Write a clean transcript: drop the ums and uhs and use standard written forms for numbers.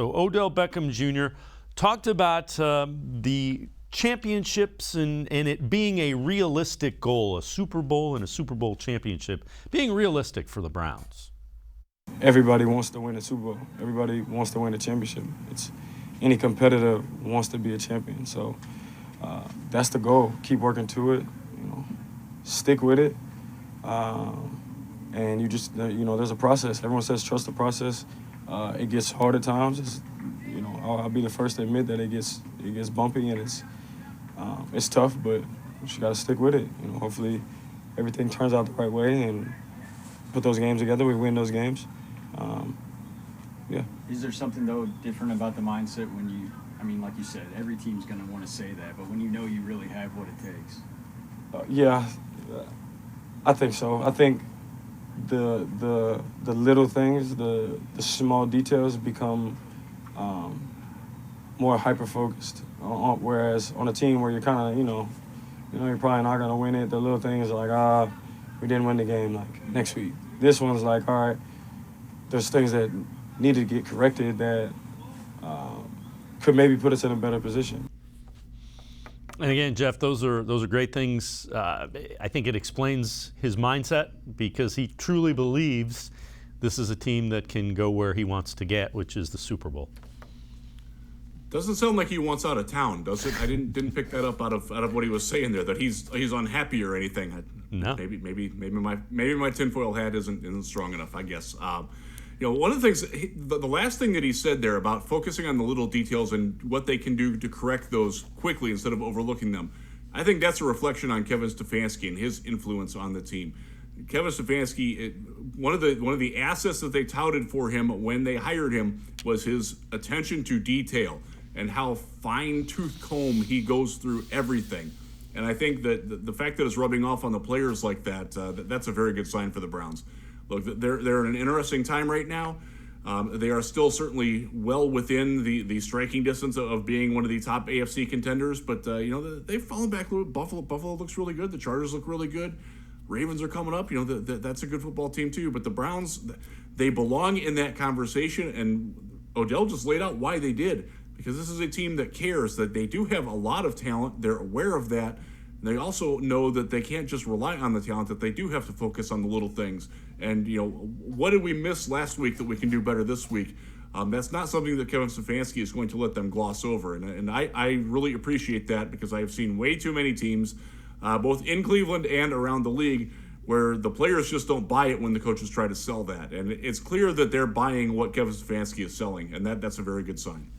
So Odell Beckham Jr. talked about the championships and it being a realistic goal, a Super Bowl and a Super Bowl championship, being realistic for the Browns. Everybody wants to win a Super Bowl. Everybody wants to win a championship. Any competitor wants to be a champion. So that's the goal. Keep working to it. Stick with it. And you just, there's a process. Everyone says trust the process. It gets hard at times. I'll be the first to admit that it gets bumpy and it's tough, but you just got to stick with it. Hopefully everything turns out the right way and put those games together. We win those games. Yeah. Is there something, though, different about the mindset when like you said, every team's going to want to say that, but when you know you really have what it takes? Yeah, I think so. I think the little things, the small details become more hyper-focused. Whereas on a team where you're kind of, you're probably not going to win it, the little things are like, we didn't win the game, like, next week. This one's like, all right, there's things that need to get corrected that could maybe put us in a better position. And again, Jeff, those are great things. I think it explains his mindset because he truly believes this is a team that can go where he wants to get, which is the Super Bowl. Doesn't sound like he wants out of town, does it? I didn't pick that up out of what he was saying there, that he's unhappy or anything. No. Maybe my tinfoil hat isn't strong enough, I guess. One of the things, the last thing that he said there about focusing on the little details and what they can do to correct those quickly instead of overlooking them, I think that's a reflection on Kevin Stefanski and his influence on the team. Kevin Stefanski, one of the assets that they touted for him when they hired him was his attention to detail and how fine-tooth comb he goes through everything. And I think that the fact that it's rubbing off on the players like that, that's a very good sign for the Browns. Look, they're in an interesting time right now. They are still certainly well within the striking distance of being one of the top AFC contenders, but they've fallen back a little bit. Buffalo looks really good. The Chargers look really good. Ravens are coming up. That's a good football team too. But the Browns, they belong in that conversation, and Odell just laid out why they did. Because this is a team that cares, that they do have a lot of talent. They're aware of that. They also know that they can't just rely on the talent, that they do have to focus on the little things. And, what did we miss last week that we can do better this week? That's not something that Kevin Stefanski is going to let them gloss over. And I really appreciate that because I have seen way too many teams, both in Cleveland and around the league, where the players just don't buy it when the coaches try to sell that. And it's clear that they're buying what Kevin Stefanski is selling, and that's a very good sign.